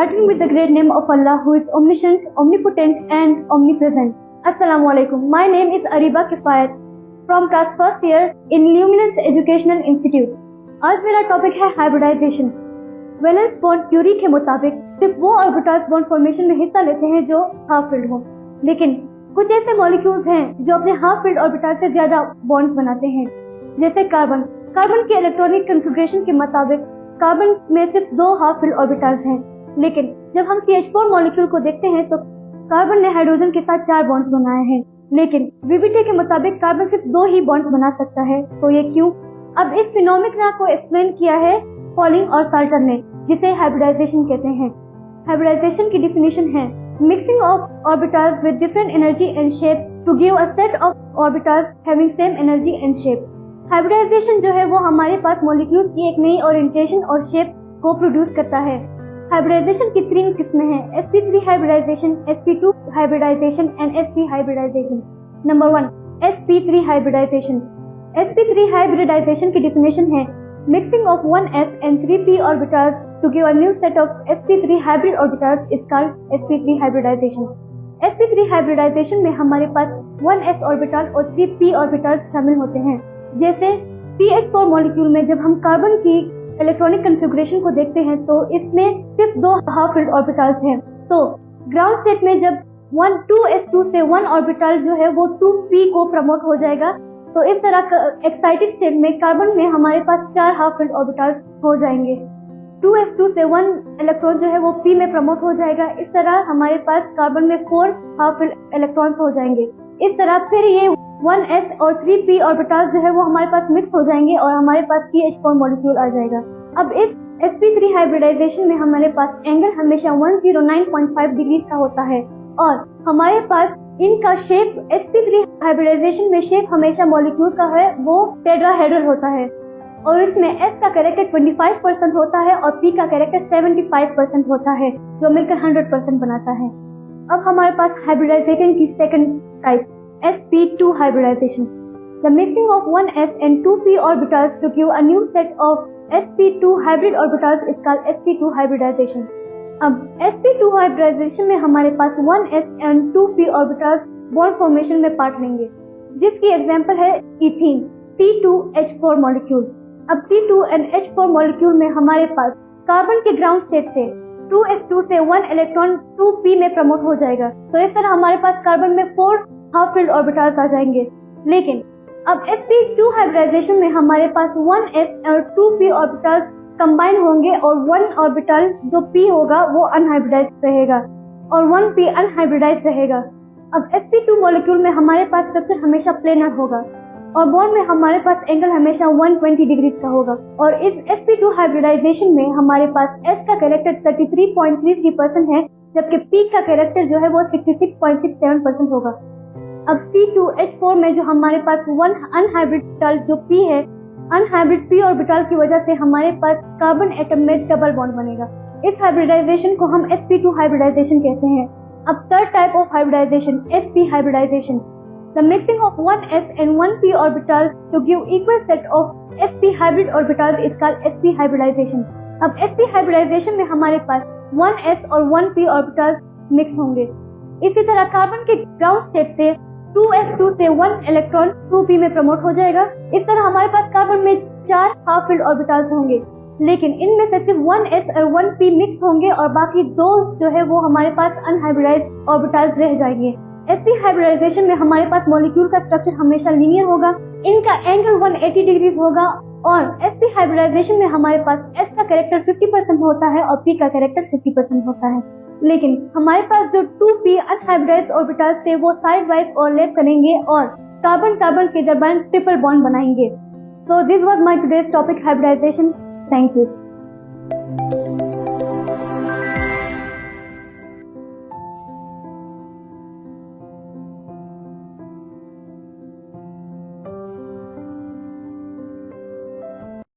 starting with the great name of Allah who is omniscient, omnipotent and omnipresent. Assalamu alaikum. My name is Ariba Kifayat from class first year in Luminance Educational Institute. आज मेरा topic है hybridisation. Valence bond theory के मुताबिक सिर्फ वो orbitals bond formation में हिस्सा लेते हैं जो हाफ फिल्ड हो, लेकिन कुछ ऐसे मॉलिक्यूल्स हैं जो अपने हाफ फिल्ड ऑर्बिटल से ज्यादा बॉन्ड्स बनाते हैं, जैसे कार्बन। कार्बन के इलेक्ट्रॉनिक कॉन्फ़िगरेशन के मुताबिक कार्बन में सिर्फ 2 हाफ फिल्ड ऑर्बिटल्स हैं, लेकिन जब हम CH4 मॉलिक्यूल को देखते हैं तो कार्बन ने हाइड्रोजन के साथ 4 बॉन्ड्स बनाए हैं, लेकिन VBT के मुताबिक कार्बन सिर्फ 2 ही बॉन्ड्स बना सकता है। तो ये क्यों? अब इस फिनोमेना को एक्सप्लेन किया है पॉलिंग और साल्टर ने, जिसे हाइब्रिडाइजेशन कहते हैं। हाइब्रिडाइजेशन की डिफिनेशन है mixing of orbitals with different energy and shape to give a set of orbitals having same energy and shape. Hybridization जो है वो हमारे पास मॉलिक्यूल की एक नई ओरिएंटेशन और शेप को प्रोड्यूस करता है। हाइब्रिडाइजेशन की 3 किस्में हैं: sp3 hybridization, sp2 hybridization and sp hybridization. Number 1, sp3 hybridization. sp3 hybridization की डिफिनेशन है mixing of 1s and 3p orbitals to give a new set of sp3 hybrid orbitals is called sp3 hybridization। sp3 hybridization में हमारे पास 1s orbital और 3p orbitals शामिल होते हैं। जैसे CH4 molecule में जब हम कार्बन की इलेक्ट्रॉनिक कॉन्फ़िगरेशन को देखते हैं तो इसमें सिर्फ 2 हाफ फिल्ड ऑर्बिटल्स हैं। तो ग्राउंड स्टेट में जब 2s2 से 1 ऑर्बिटल जो है वो 2p को प्रमोट हो जाएगा, तो इस तरह एक्साइटेड स्टेट में कार्बन में हमारे पास 4 हाफ फिल्ड ऑर्बिटल्स हो जाएंगे। 2s2 से 1 इलेक्ट्रॉन जो है वो p में प्रमोट हो जाएगा। इस तरह हमारे पास कार्बन में 4 हाफ फिल्ड इलेक्ट्रॉन्स हो जाएंगे। इस तरह फिर ये 1s और 3p ऑर्बिटल्स जो है वो हमारे पास मिक्स हो जाएंगे और हमारे पास CH4 मॉलिक्यूल आ जाएगा। अब इस sp3 हाइब्रिडाइजेशन में हमारे पास एंगल हमेशा 109.5 डिग्री का होता है और हमारे पास इनका शेप sp3 हाइब्रिडाइजेशन में शेप हमेशा मॉलिक्यूल का है वो टेट्राहेड्रल होता है और इसमें s का कैरेक्टर 25% होता है और p का कैरेक्टर 75% होता है, जो मिलकर 100% बनाता है। अब हमारे पास हाइब्रिडाइजेशन की second type sp2 hybridization। The mixing of 1s and 2p orbitals to give a new set of sp2 hybrid orbitals is called sp2 hybridization। अब sp2 hybridization में हमारे पास 1s and 2p orbitals bond formation में part लेंगे, जिसकी example है ethene C2H4 molecule. अब C2 and H4 molecule में हमारे पास कार्बन के ग्राउंड स्टेट से 2s2 से 1 इलेक्ट्रॉन 2p में प्रमोट हो जाएगा। तो इस तरह हमारे पास कार्बन में 4 हाफ फिल्ड ऑर्बिटल्स आ जाएंगे। लेकिन अब sp2 हाइब्रिडाइजेशन में हमारे पास 1s और 2p ऑर्बिटल्स कंबाइन होंगे और 1 ऑर्बिटल जो p होगा वो अनहाइब्रिडाइज्ड रहेगा और 1p अनहाइब्रिडाइज्ड रहेगा। अब sp2 मॉलिक्यूल में हमारे पास स्ट्रक्चर हमेशा प्लेनर होगा और बॉन्ड में हमारे पास एंगल हमेशा 120 डिग्री का होगा और इस sp2 हाइब्रिडाइजेशन में हमारे पास s का कैरेक्टर 33.33% है, जबकि p का कैरेक्टर जो है वो 66.67% होगा। अब C2H4 में जो हमारे पास 1 अनहाइब्रिड जो p है, अनहाइब्रिड p ऑर्बिटल की वजह से हमारे पास कार्बन एटम में डबल बॉन्ड बनेगा। इस हाइब्रिडाइजेशन को हम sp2 हाइब्रिडाइजेशन कहते हैं। अब third type of hybridization sp hybridization. The mixing of 1s and 1p orbitals to give equal set of sp hybrid orbitals is called sp hybridization। अब sp hybridisation में हमारे पास 1s और 1p orbitals mix होंगे। इसी तरह carbon के ground state से 2s2 से 1 इलेक्ट्रॉन 2p में प्रमोट हो जाएगा। इस तरह हमारे पास कार्बन में 4 हाफ फिल्ड ऑर्बिटल्स होंगे, लेकिन इनमें से सिर्फ 1s और 1p मिक्स होंगे और बाकी 2 जो है वो हमारे पास अनहाइब्रिडाइज्ड ऑर्बिटल्स रह जाएंगे। sp हाइब्रिडाइजेशन में हमारे पास मॉलिक्यूल का स्ट्रक्चर हमेशा लीनियर होगा, इनका एंगल 180 डिग्री होगा और sp हाइब्रिडाइजेशन में हमारे पास s का कैरेक्टर 50% होता है और p का कैरेक्टर 50% होता है। लेकिन हमारे पास जो 2p अनहाइब्रिडाइज्ड ऑर्बिटल्स थे वो साइड वाइज ओवरलैप करेंगे और कार्बन कार्बन के दरमियान ट्रिपल बॉन्ड बनाएंगे। So this was my today's topic, hybridization. Thank you.